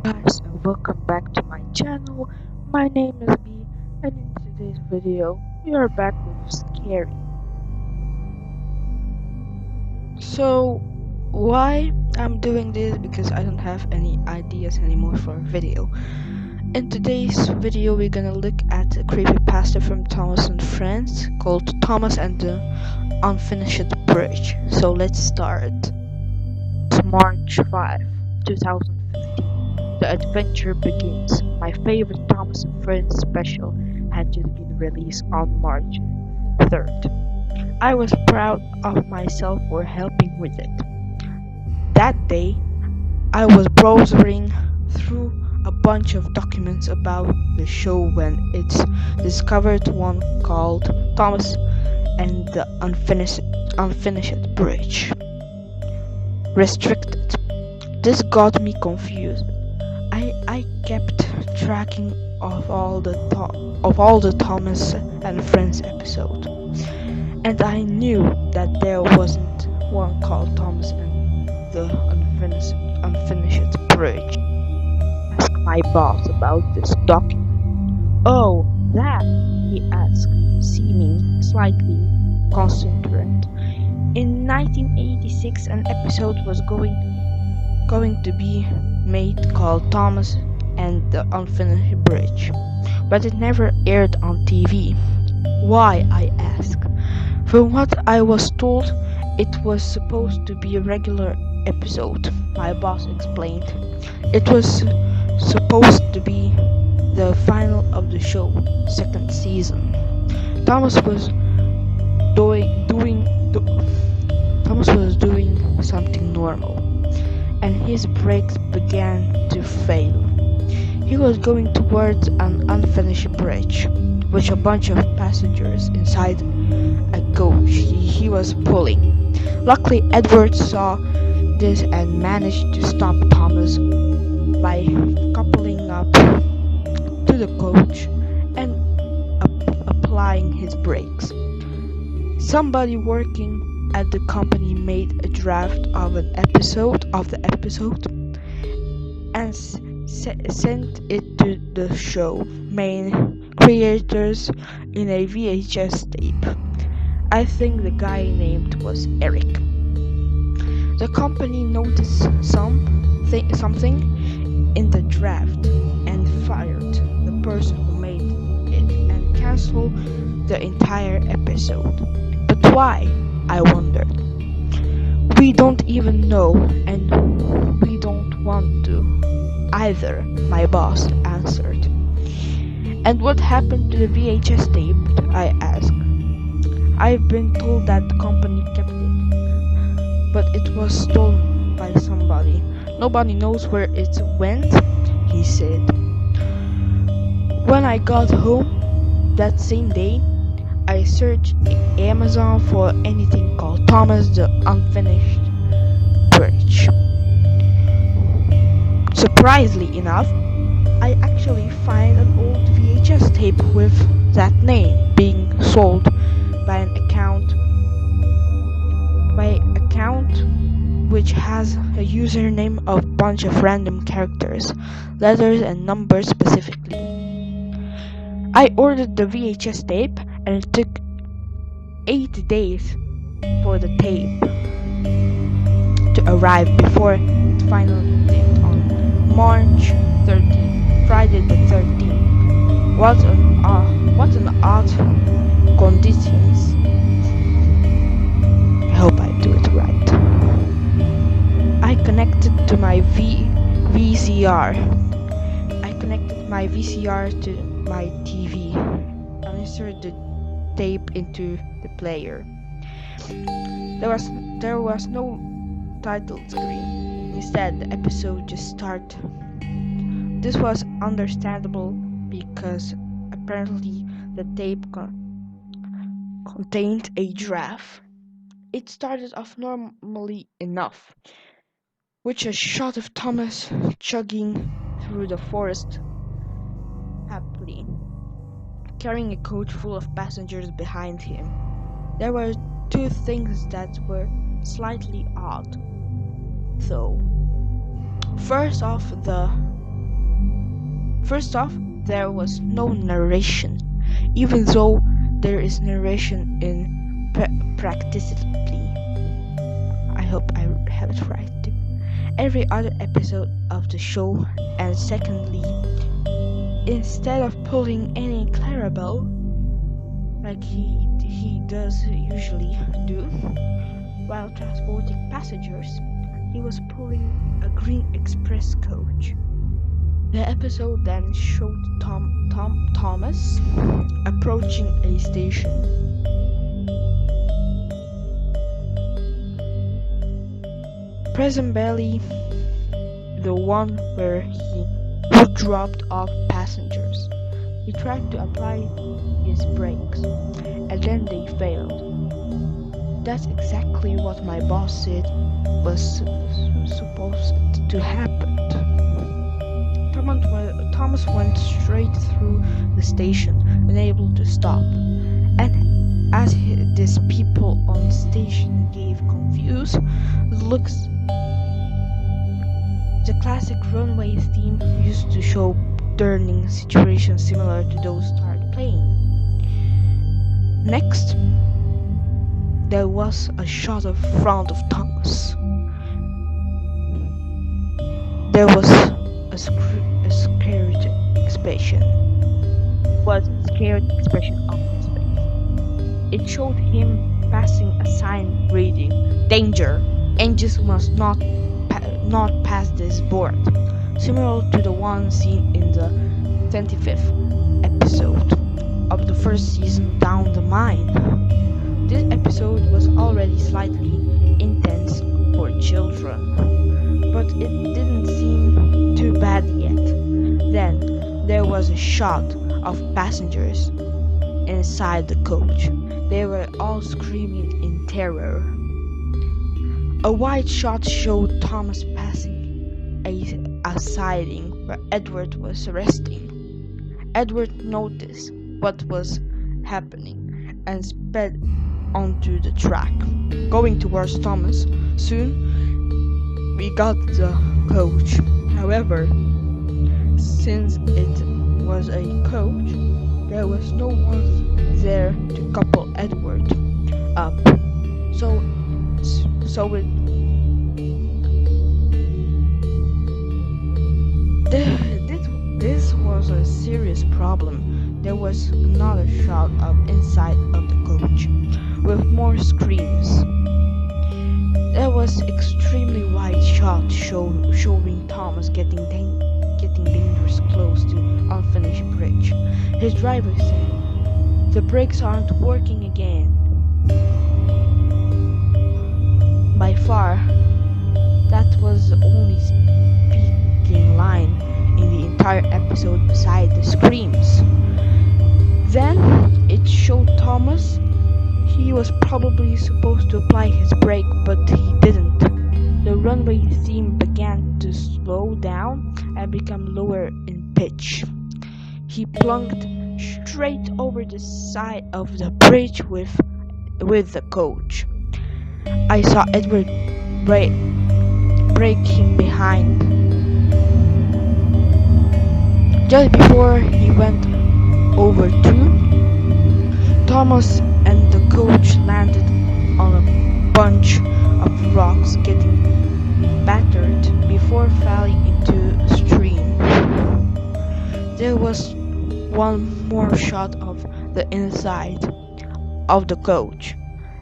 Guys, and welcome back to my channel. My name is B, and in today's video, we are back with Scary. So, why I'm doing this? Because I don't have any ideas anymore for a video. In today's video, we're gonna look at a creepypasta from Thomas and Friends called Thomas and the Unfinished Bridge. So let's start. It's March 5, 2015. The adventure begins. My favorite Thomas and Friends special had just been released on March 3rd. I was proud of myself for helping with it. That day, I was browsing through a bunch of documents about the show when it's discovered one called Thomas and the Unfinished Bridge. Restricted. This got me confused. I kept tracking of all the Thomas and Friends episodes, and I knew that there wasn't one called Thomas and the Unfinished Bridge. Asked my boss about this document. Oh, that, he asked, seeming slightly concerned. In 1986, an episode was going to be made called Thomas and the Unfinished Bridge, but it never aired on TV. Why? I asked. From what I was told, it was supposed to be a regular episode, my boss explained. It was supposed to be the final of the show, second season. Thomas was doing doing do- Thomas was doing something normal, and his brakes began to fail. He was going towards an unfinished bridge, with a bunch of passengers inside a coach he was pulling. Luckily, Edward saw this and managed to stop Thomas by coupling up to the coach and applying his brakes. Somebody working at the company made a draft of the episode and sent it to the show main creators in a VHS tape. I think the guy named was Eric. The company noticed something in the draft and fired the person who made it and canceled the entire episode. But why? I wondered. We don't even know, and we don't want to either, my boss answered. And what happened to the VHS tape? I asked. I've been told that the company kept it, but it was stolen by somebody. Nobody knows where it went, he said. When I got home that same day, I searched Amazon for anything called Thomas the Unfinished Bridge. Surprisingly enough, I actually find an old VHS tape with that name being sold by an account which has a username of bunch of random characters, letters and numbers specifically. I ordered the VHS tape and it took 8 days for the tape to arrive before it finally did on March 13th, Friday the 13th. What an odd conditions. I hope I do it right. I connected to my VCR. I connected my VCR to my TV and inserted the tape into the player. There was no title screen. Instead, the episode just started. This was understandable because apparently the tape contained a draft. It started off normally enough, with a shot of Thomas chugging through the forest happily, carrying a coach full of passengers behind him. There were two things that were slightly odd, though. First off, the First off, there was no narration, even though there is narration in practically. I hope I have it right too. Every other episode of the show, and secondly, instead of pulling any Clarabelle, like he does usually do, while transporting passengers, he was pulling a Green Express coach. The episode then showed Thomas approaching a station. Presumably the one where he dropped off passengers. He tried to apply his brakes, and then they failed. That's exactly what my boss said was supposed to happen. Thomas went straight through the station, unable to stop. And as these people on station gave confused looks, the classic runway theme used to show turning situations similar to those started playing. Next, there was a shot of front of Thomas. There was a scared expression. On his face. It showed him passing a sign reading "Danger! Engines must not pass this board," similar to the one seen in the 25th episode of the first season, Down the Mine. This episode was already slightly intense for children, but it didn't seem too bad yet. Then there was a shot of passengers inside the coach. They were all screaming in terror. A wide shot showed Thomas passing a siding where Edward was resting. Edward noticed what was happening and sped onto the track, going towards Thomas. Soon we got the coach. However, since it was a coach, there was no one there to couple Edward up. So this was a serious problem. There was another shot of inside of the coach with more screams. There was extremely wide shot showing Thomas getting dangerous close to unfinished bridge. His driver said, "The brakes aren't working again." By far, that was the only speaking line in the entire episode beside the screams. Then it showed Thomas. He was probably supposed to apply his brake, but he didn't. The runway theme began to slow down and become lower in pitch. He plunged straight over the side of the bridge with the coach. I saw Edward braking behind. Just before he went over too, Thomas and the coach landed on a bunch of rocks, getting battered before falling into a stream. There was one more shot of the inside of the coach,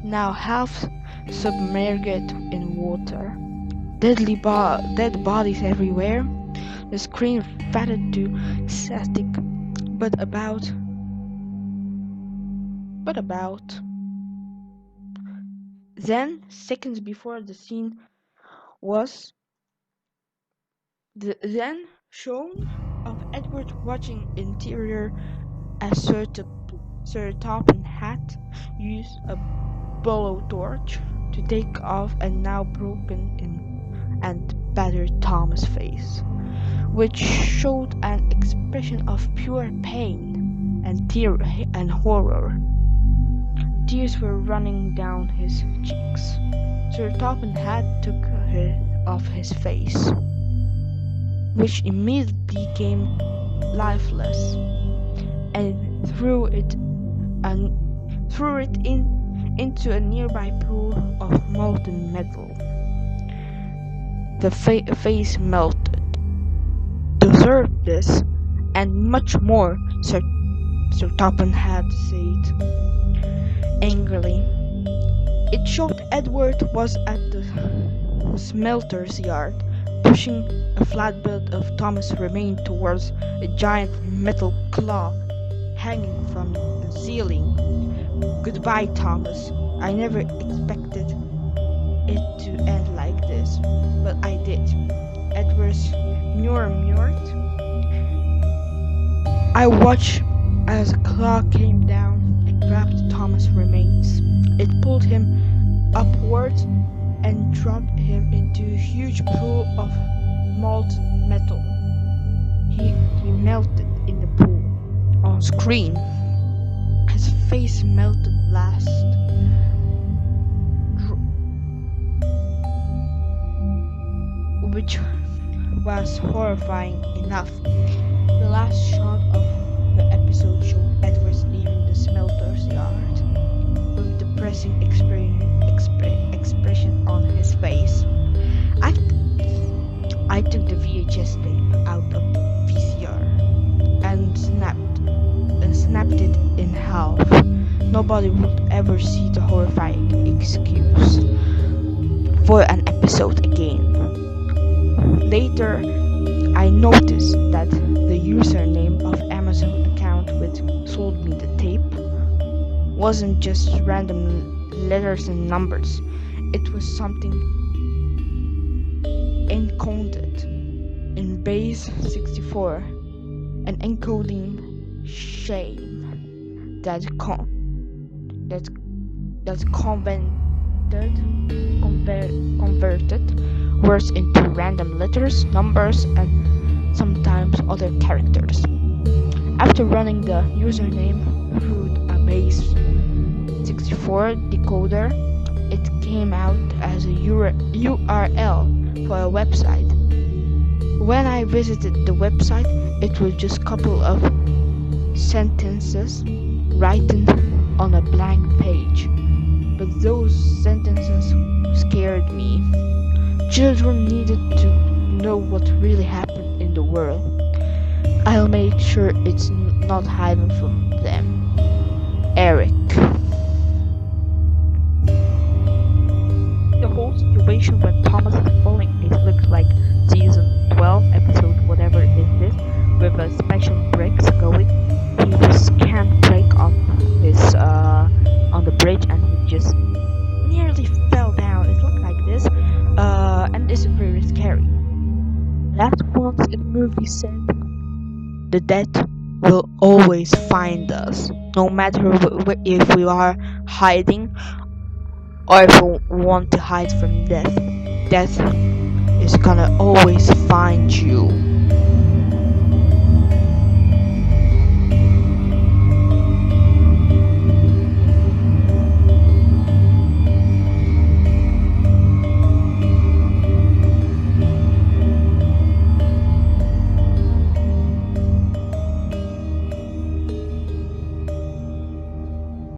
now half submerged in water. Dead bodies everywhere. The screen faded to static, but about. Then, seconds before the scene was then shown of Edward watching interior as Sir Topham Hatt used a blowtorch to take off a now broken and battered Thomas' face, which showed an expression of pure pain and horror. Tears were running down his cheeks. Sir Topham Hatt took it off his face. which immediately became lifeless, and and threw it into a nearby pool of molten metal. The face melted. Deserved this, and much more, Sir Topham had said angrily. It showed Edward was at the smelter's yard, pushing a flatbed of Thomas' remains towards a giant metal claw hanging from the ceiling. Goodbye, Thomas. I never expected it to end like this, but I did. Edward's murmured. I watched as a claw came down and grabbed Thomas' remains. It pulled him upwards and dropped him into a huge pool of molten metal. He melted in the pool. On screen, his face melted last, which was horrifying enough. The last shot of the episode showed Edward leaving the smelter's yard with depressing expression on his face. I took the VHS tape out of the VCR and snapped it in half. Nobody would ever see the horrifying excuse for an episode again. Later, I noticed that the username of Amazon account which sold me the tape wasn't just random letters and numbers. It was something encoded in base 64, an encoding shame that converted words into random letters, numbers, and sometimes other characters. After running the username through a base 64 decoder, it came out as a URL for a website. When I visited the website, it was just a couple of sentences written on a blank page. But those sentences scared me. Children needed to know what really happened in the world. I'll make sure it's not hidden from them. Eric. The whole situation when Thomas is falling, it looks like season 12, episode whatever is this, with a special bricks going. He just can't break on his on the bridge, and he just nearly fell down. It looked like this, and this is very scary. Last once in the movie said, "The dead will always find us, no matter if we are hiding or if we want to hide from death. Death is gonna always find you."